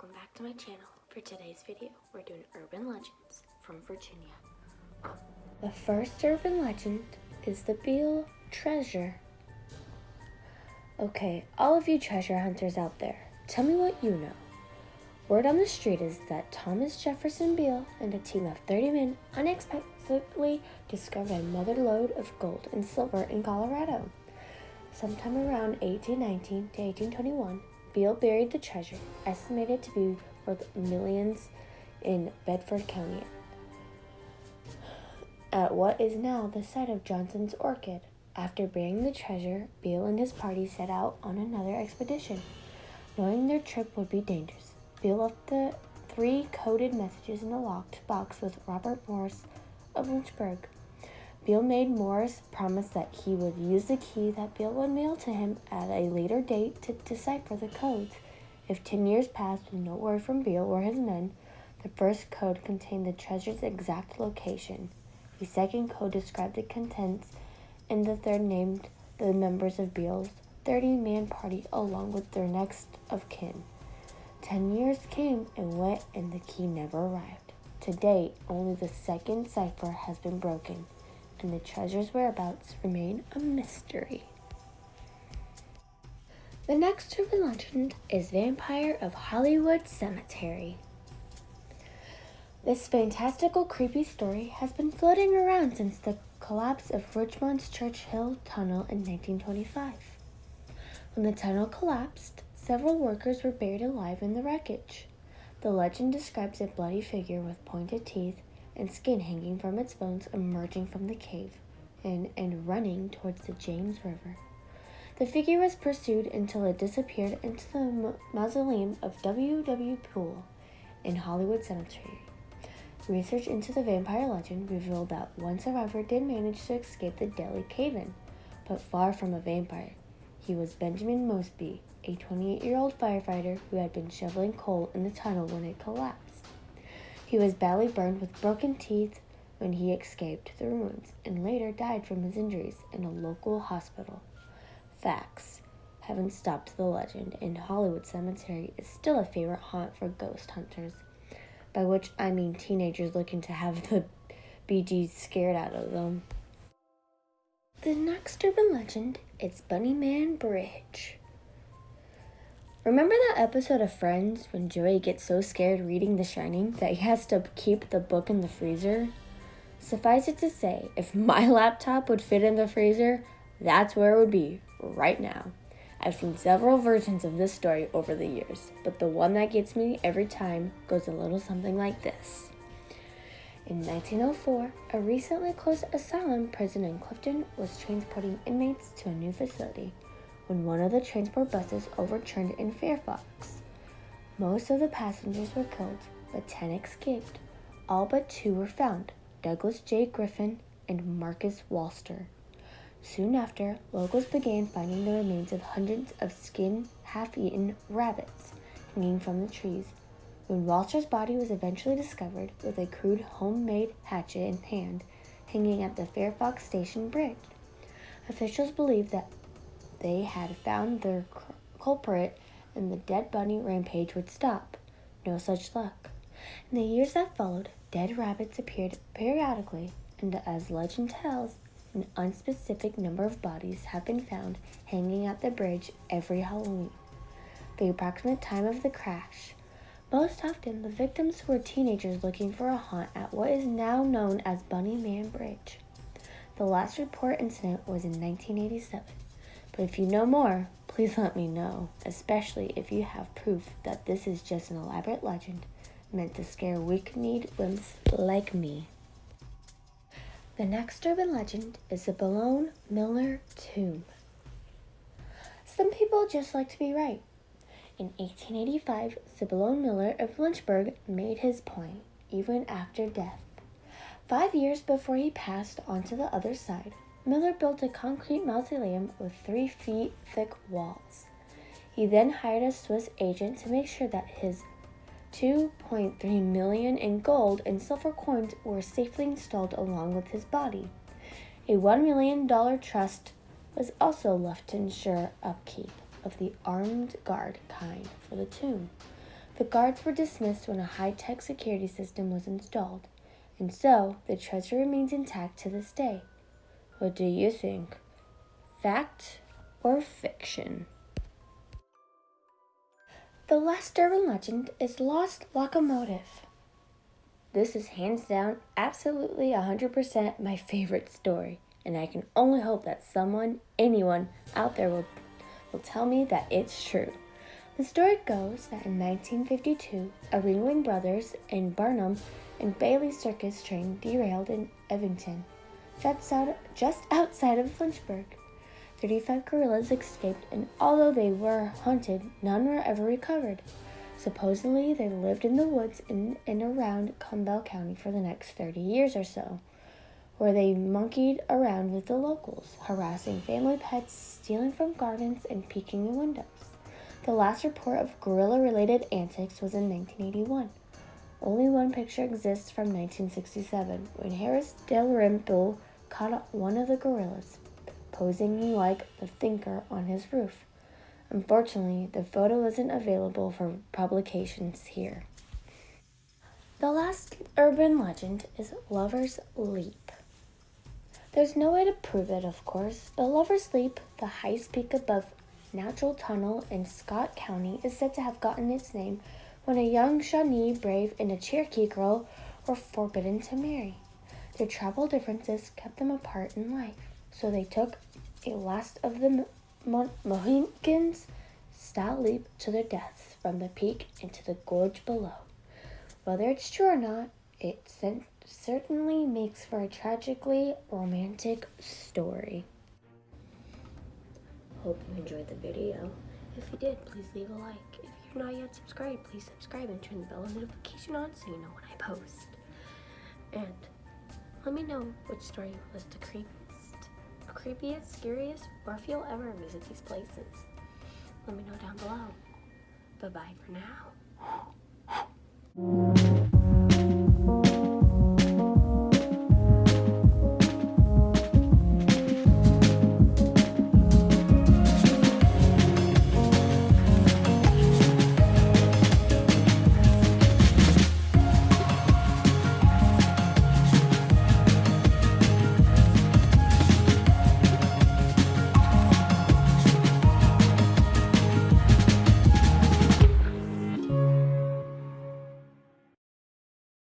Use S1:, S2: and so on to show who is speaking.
S1: welcome back to my channel. For today's video, we're doing urban legends from Virginia. The first urban legend is the Beale treasure. Okay, all of you treasure hunters out there, tell me what you know. Word on the street is that Thomas Jefferson Beale and a team of 30 men unexpectedly discovered another load of gold and silver in Colorado. Sometime around 1819 to 1821, Beale buried the treasure, estimated to be worth millions, in Bedford County, at what is now the site of Johnson's Orchid. After burying the treasure, Beale and his party set out on another expedition. Knowing their trip would be dangerous, Beale left the 3 coded messages in a locked box with Robert Morris of Lynchburg. Beale made Morris promise that he would use the key that Beale would mail to him at a later date to decipher the codes. If 10 years passed with no word from Beale or his men, the first code contained the treasure's exact location. The second code described the contents, and the third named the members of Beale's 30-man party along with their next of kin. 10 years came and went, and the key never arrived. To date, only the second cipher has been broken, and the treasure's whereabouts remain a mystery. The next urban legend is Vampire of Hollywood Cemetery. This fantastical, creepy story has been floating around since the collapse of Richmond's Church Hill Tunnel in 1925. When the tunnel collapsed, several workers were buried alive in the wreckage. The legend describes a bloody figure with pointed teeth and skin hanging from its bones emerging from the cave and running towards the James River. The figure was pursued until it disappeared into the mausoleum of W. Poole in Hollywood Cemetery. Research into the vampire legend revealed that one survivor did manage to escape the deadly cave-in, but far from a vampire. He was Benjamin Mosby, a 28-year-old firefighter who had been shoveling coal in the tunnel when it collapsed. He was badly burned with broken teeth when he escaped the ruins, and later died from his injuries in a local hospital. Facts haven't stopped the legend, and Hollywood Cemetery is still a favorite haunt for ghost hunters, by which I mean teenagers looking to have the Bee Gees scared out of them. The next urban legend is Bunny Man Bridge. Remember that episode of Friends when Joey gets so scared reading The Shining that he has to keep the book in the freezer? Suffice it to say, if my laptop would fit in the freezer, that's where it would be, right now. I've seen several versions of this story over the years, but the one that gets me every time goes a little something like this. In 1904, a recently closed asylum prison in Clifton was transporting inmates to a new facility when one of the transport buses overturned in Fairfax. Most of the passengers were killed, but 10 escaped. All but 2 were found, Douglas J. Griffin and Marcus Walster. Soon after, locals began finding the remains of hundreds of skinned, half-eaten rabbits hanging from the trees. When Walter's body was eventually discovered with a crude homemade hatchet in hand, hanging at the Fairfax Station bridge, officials believed that they had found their culprit and the dead bunny rampage would stop. No such luck. In the years that followed, dead rabbits appeared periodically, and as legend tells, an unspecific number of bodies have been found hanging at the bridge every Halloween. The approximate time of the crash. Most often, the victims were teenagers looking for a haunt at what is now known as Bunny Man Bridge. The last report incident was in 1987. But if you know more, please let me know, especially if you have proof that this is just an elaborate legend meant to scare weak-kneed wimps like me. The next urban legend is the Bologna Miller Tomb. Some people just like to be right. In 1885, Zebulon Miller of Lynchburg made his point, even after death. 5 years before he passed on to the other side, Miller built a concrete mausoleum with 3 feet thick walls. He then hired a Swiss agent to make sure that his $2.3 million in gold and silver coins were safely installed along with his body. A $1 million trust was also left to ensure upkeep of the armed guard kind for the tomb. The guards were dismissed when a high-tech security system was installed, and so the treasure remains intact to this day. What do you think? Fact or fiction? The last urban legend is Lost Locomotive. This is hands down, absolutely 100% my favorite story, and I can only hope that anyone out there will tell me that it's true. The story goes that in 1952, a Ringling Brothers and Barnum and Bailey circus train derailed in Evington, just outside of Lynchburg. 35 gorillas escaped, and although they were hunted, none were ever recovered. Supposedly, they lived in the woods in and around Campbell County for the next 30 years or so, where they monkeyed around with the locals, harassing family pets, stealing from gardens, and peeking in windows. The last report of gorilla-related antics was in 1981. Only one picture exists from 1967, when Harris Dalrymple caught one of the gorillas, posing like the thinker on his roof. Unfortunately, the photo isn't available for publications here. The last urban legend is Lover's Leap. There's no way to prove it, of course, but Lover's Leap, the highest peak above Natural Tunnel in Scott County, is said to have gotten its name when a young Shawnee brave and a Cherokee girl were forbidden to marry. Their tribal differences kept them apart in life, so they took a last of the Mohicans style leap to their deaths from the peak into the gorge below. Whether it's true or not, it certainly makes for a tragically romantic story. Hope you enjoyed the video. If you did, please leave a like. If you're not yet subscribed, please subscribe and turn the bell notification on so you know when I post. And let me know which story was the creepiest, scariest, or if you'll ever visit these places. Let me know down below. Bye-bye for now.